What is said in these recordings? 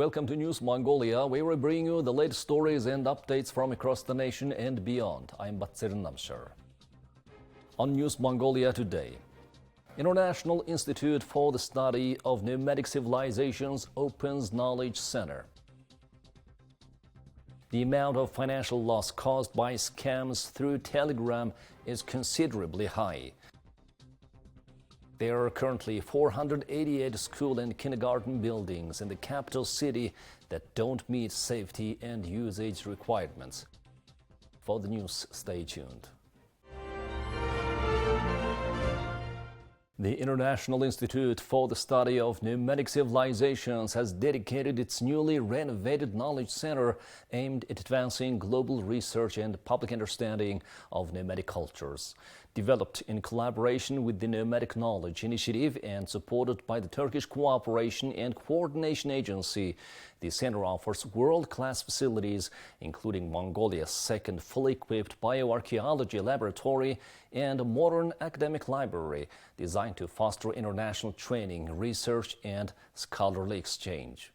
Welcome to News Mongolia, where we bring you the latest stories and updates from across the nation and beyond. I'm Batserin Namshar. On News Mongolia today, International Institute for the Study of Pneumatic Civilizations opens Knowledge Center. The amount of financial loss caused by scams through Telegram is considerably high. There are currently 488 school and kindergarten buildings in the capital city that don't meet safety and usage requirements. For the news, stay tuned. The International Institute for the Study of Pneumatic Civilizations has dedicated its newly renovated Knowledge Center aimed at advancing global research and public understanding of pneumatic cultures. Developed in collaboration with the Pneumatic Knowledge Initiative and supported by the Turkish Cooperation and Coordination Agency, the center offers world-class facilities, including Mongolia's second fully equipped bioarchaeology laboratory and a modern academic library designed to foster international training, research, and scholarly exchange.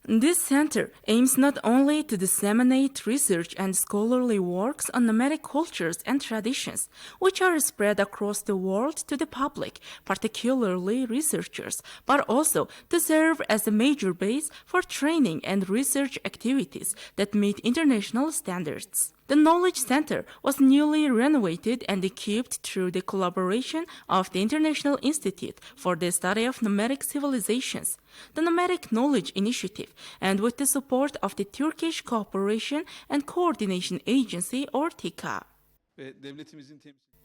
This center aims not only to disseminate research and scholarly works on nomadic cultures and traditions, which are spread across the world to the public, particularly researchers, but also to serve as a major base for training and research activities that meet international standards. The Knowledge Center was newly renovated and equipped through the collaboration of the International Institute for the Study of Nomadic Civilizations, the Pneumatic Knowledge Initiative, and with the support of the Turkish Cooperation and Coordination Agency, or TİKA.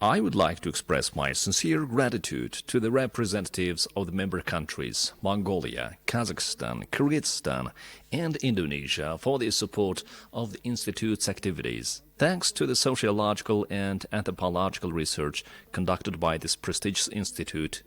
I would like to express my sincere gratitude to the representatives of the member countries, Mongolia, Kazakhstan, Kyrgyzstan, and Indonesia for the support of the Institute's activities. Thanks to the sociological and anthropological research conducted by this prestigious institute,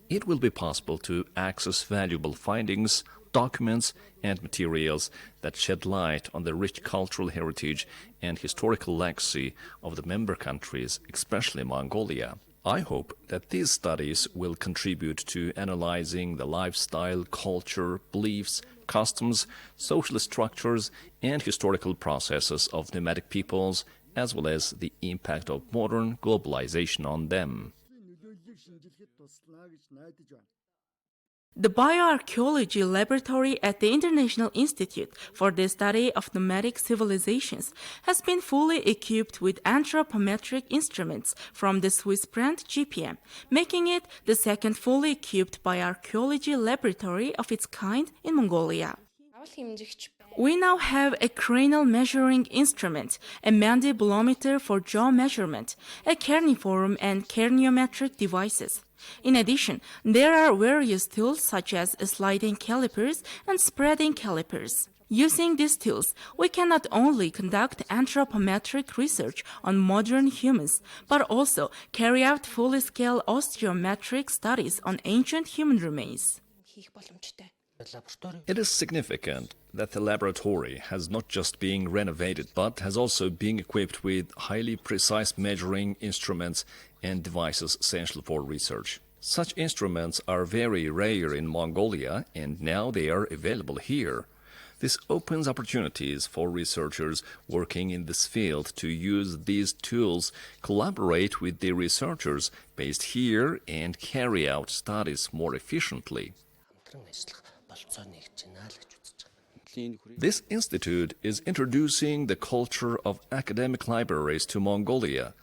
it will be possible to access valuable findings, documents, and materials that shed light on the rich cultural heritage and historical legacy of the member countries, especially Mongolia. I hope that these studies will contribute to analyzing the lifestyle, culture, beliefs, customs, social structures, and historical processes of nomadic peoples, as well as the impact of modern globalization on them. The Bioarchaeology Laboratory at the International Institute for the Study of Nomadic Civilizations has been fully equipped with anthropometric instruments from the Swiss brand GPM, making it the second fully equipped bioarchaeology laboratory of its kind in Mongolia. We now have a cranial measuring instrument, a mandibulometer for jaw measurement, a carniform and craniometric devices. In addition, there are various tools such as sliding calipers and spreading calipers. Using these tools, we can not only conduct anthropometric research on modern humans, but also carry out full-scale osteometric studies on ancient human remains. It is significant that the laboratory has not just been renovated, but has also been equipped with highly precise measuring instruments and devices essential for research. Such instruments are very rare in Mongolia, and now they are available here. This opens opportunities for researchers working in this field to use these tools, collaborate with the researchers based here, and carry out studies more efficiently. This institute is introducing the culture of academic libraries to Mongolia.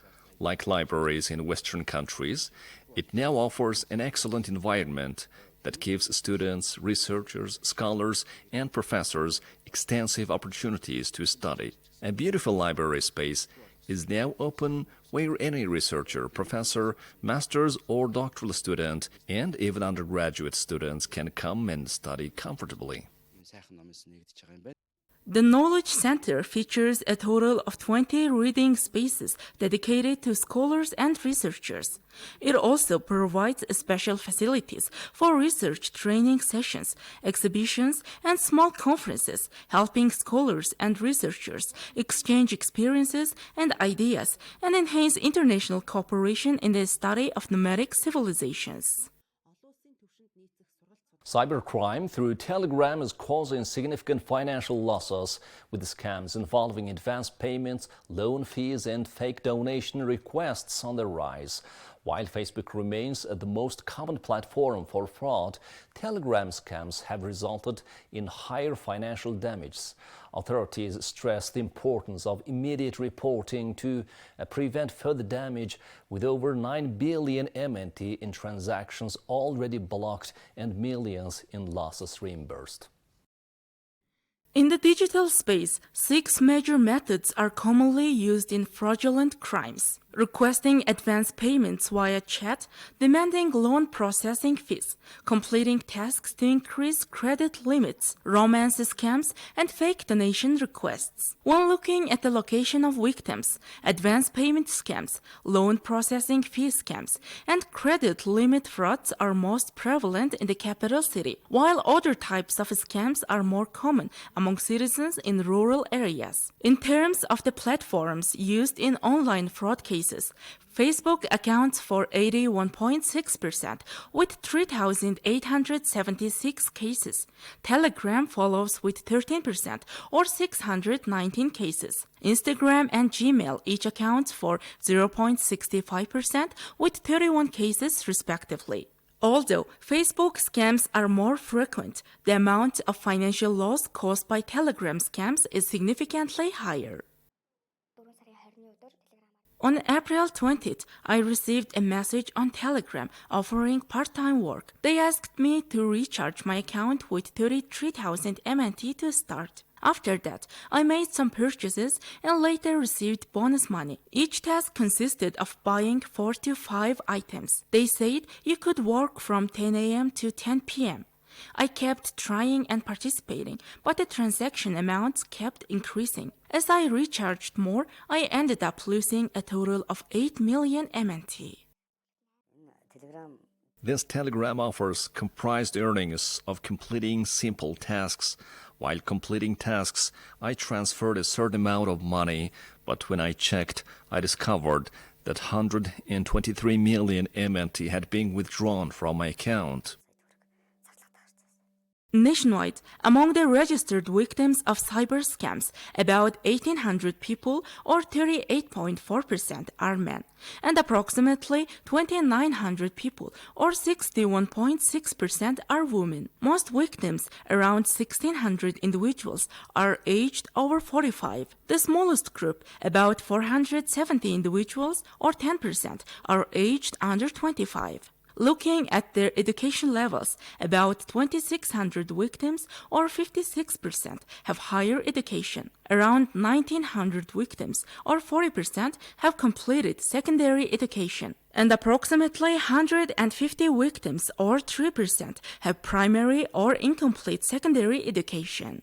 Like libraries in Western countries, it now offers an excellent environment that gives students, researchers, scholars, and professors extensive opportunities to study. A beautiful library space is now open where any researcher, professor, master's or doctoral student, and even undergraduate students can come and study comfortably. The Knowledge Center features a total of 20 reading spaces dedicated to scholars and researchers. It also provides special facilities for research training sessions, exhibitions, and small conferences, helping scholars and researchers exchange experiences and ideas and enhance international cooperation in the study of nomadic civilizations. Cybercrime through Telegram is causing significant financial losses, with scams involving advance payments, loan fees and fake donation requests on the rise. While Facebook remains the most common platform for fraud, Telegram scams have resulted in higher financial damage. Authorities stress the importance of immediate reporting to prevent further damage, with over 9 billion MNT in transactions already blocked and millions in losses reimbursed. In the digital space, 6 major methods are commonly used in fraudulent crimes: requesting advance payments via chat, demanding loan processing fees, completing tasks to increase credit limits, romance scams, and fake donation requests. When looking at the location of victims, advance payment scams, loan processing fee scams, and credit limit frauds are most prevalent in the capital city, while other types of scams are more common among citizens in rural areas. In terms of the platforms used in online fraud cases, Facebook accounts for 81.6% with 3,876 cases. Telegram follows with 13% or 619 cases. Instagram and Gmail each account for 0.65% with 31 cases respectively. Although Facebook scams are more frequent, the amount of financial loss caused by Telegram scams is significantly higher. On April 20th, I received a message on Telegram offering part-time work. They asked me to recharge my account with 33,000 MNT to start. After that, I made some purchases and later received bonus money. Each task consisted of buying 4 to 5 items. They said you could work from 10 a.m. to 10 p.m. I kept trying and participating, but the transaction amounts kept increasing. As I recharged more, I ended up losing a total of 8 million MNT. This Telegram offers comprised earnings of completing simple tasks. While completing tasks, I transferred a certain amount of money, but when I checked, I discovered that 123 million MNT had been withdrawn from my account. Nationwide, among the registered victims of cyber scams, about 1,800 people, or 38.4%, are men, and approximately 2,900 people, or 61.6%, are women. Most victims, around 1,600 individuals, are aged over 45. The smallest group, about 470 individuals, or 10%, are aged under 25. Looking at their education levels, about 2,600 victims, or 56%, have higher education. Around 1,900 victims, or 40%, have completed secondary education. And approximately 150 victims, or 3%, have primary or incomplete secondary education.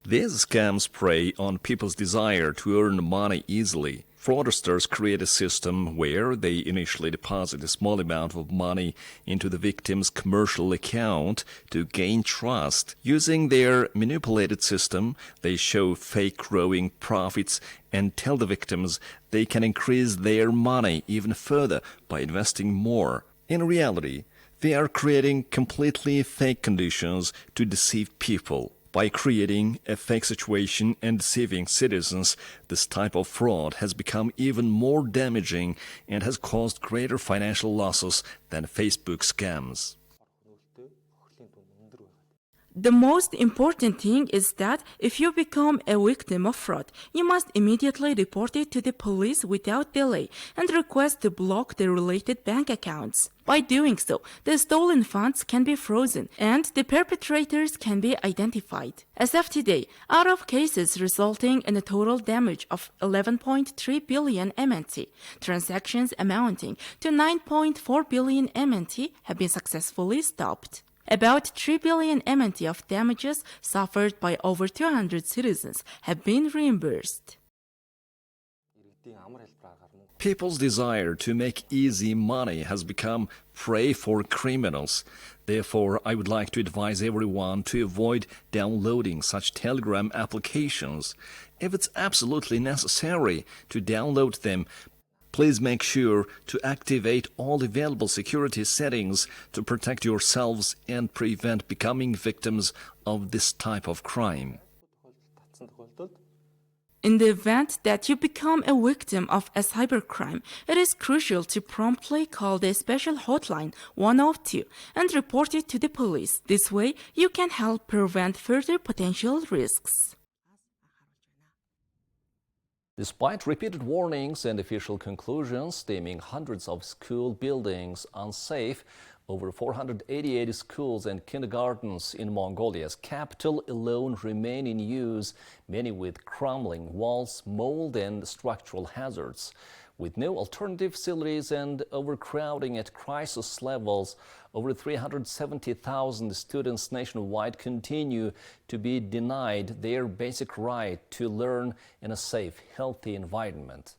These scams prey on people's desire to earn money easily. Fraudsters create a system where they initially deposit a small amount of money into the victim's commercial account to gain trust. Using their manipulated system, they show fake growing profits and tell the victims they can increase their money even further by investing more. In reality, they are creating completely fake conditions to deceive people. By creating a fake situation and deceiving citizens, this type of fraud has become even more damaging and has caused greater financial losses than Facebook scams. The most important thing is that if you become a victim of fraud, you must immediately report it to the police without delay and request to block the related bank accounts. By doing so, the stolen funds can be frozen and the perpetrators can be identified. As of today, out of cases resulting in a total damage of 11.3 billion MNT, transactions amounting to 9.4 billion MNT have been successfully stopped. About 3 billion MNT of damages suffered by over 200 citizens have been reimbursed. People's desire to make easy money has become prey for criminals. Therefore, I would like to advise everyone to avoid downloading such Telegram applications. If it's absolutely necessary to download them, Please make sure to activate all available security settings to protect yourselves and prevent becoming victims of this type of crime. In the event that you become a victim of a cybercrime, it is crucial to promptly call the special hotline 102 and report it to the police. This way, you can help prevent further potential risks. Despite repeated warnings and official conclusions deeming hundreds of school buildings unsafe, over 488 schools and kindergartens in Mongolia's capital alone remain in use, many with crumbling walls, mold and structural hazards. With no alternative facilities and overcrowding at crisis levels, over 370,000 students nationwide continue to be denied their basic right to learn in a safe, healthy environment.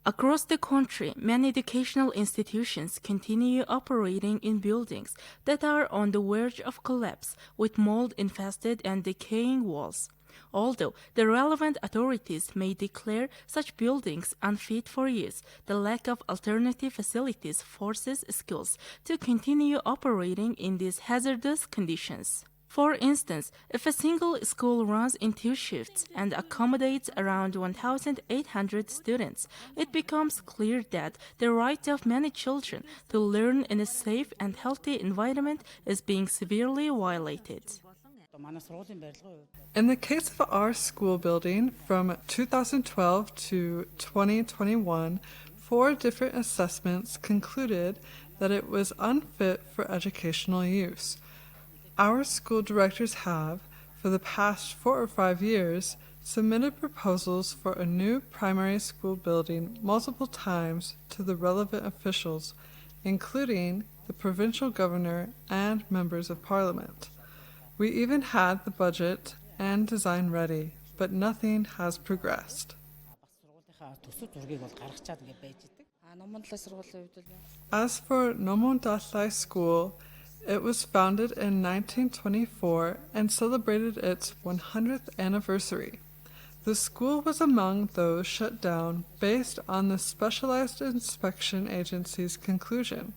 Across the country, many educational institutions continue operating in buildings that are on the verge of collapse with mold-infested and decaying walls. Although the relevant authorities may declare such buildings unfit for use, the lack of alternative facilities forces schools to continue operating in these hazardous conditions. For instance, if a single school runs in 2 shifts and accommodates around 1,800 students, it becomes clear that the right of many children to learn in a safe and healthy environment is being severely violated. In the case of our school building from 2012 to 2021, 4 different assessments concluded that it was unfit for educational use. Our school directors have, for the past 4 or 5 years, submitted proposals for a new primary school building multiple times to the relevant officials, including the provincial governor and members of parliament. We even had the budget and design ready, but nothing has progressed. As for Nomondatlai School, it was founded in 1924 and celebrated its 100th anniversary. The school was among those shut down based on the Specialized Inspection Agency's conclusion.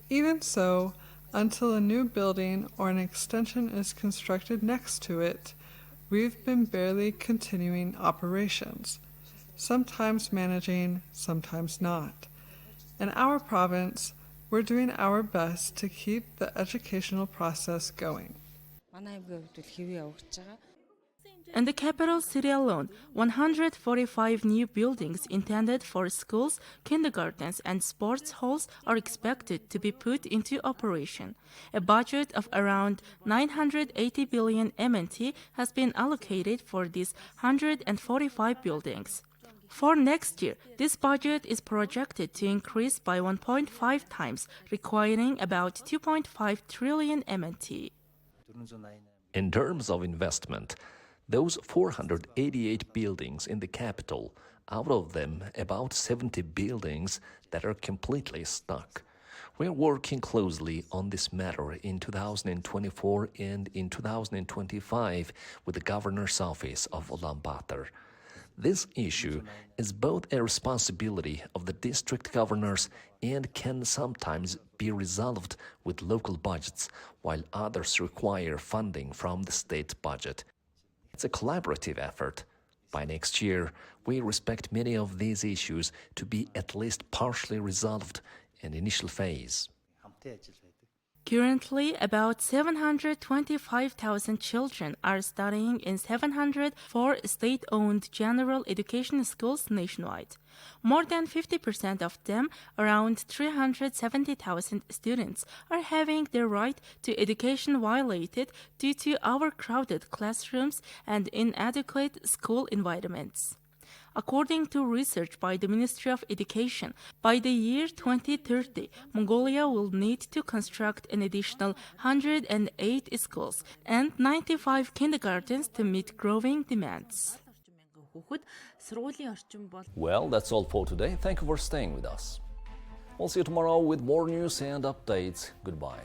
Even so, until a new building or an extension is constructed next to it, we've been barely continuing operations, sometimes managing, sometimes not. In our province, we're doing our best to keep the educational process going. In the capital city alone, 145 new buildings intended for schools, kindergartens, and sports halls are expected to be put into operation. A budget of around 980 billion MNT has been allocated for these 145 buildings. For next year, this budget is projected to increase by 1.5 times, requiring about 2.5 trillion MNT. In terms of investment, those 488 buildings in the capital, out of them about 70 buildings that are completely stuck. We're working closely on this matter in 2024 and in 2025 with the Governor's Office of Ulaanbaatar. This issue is both a responsibility of the district governors and can sometimes be resolved with local budgets, while others require funding from the state budget. It's a collaborative effort. By next year, we expect many of these issues to be at least partially resolved in the initial phase. Currently, about 725,000 children are studying in 704 state-owned general education schools nationwide. More than 50% of them, around 370,000 students, are having their right to education violated due to overcrowded classrooms and inadequate school environments. According to research by the Ministry of Education, by the year 2030, Mongolia will need to construct an additional 108 schools and 95 kindergartens to meet growing demands. Well, that's all for today. Thank you for staying with us. We'll see you tomorrow with more news and updates. Goodbye.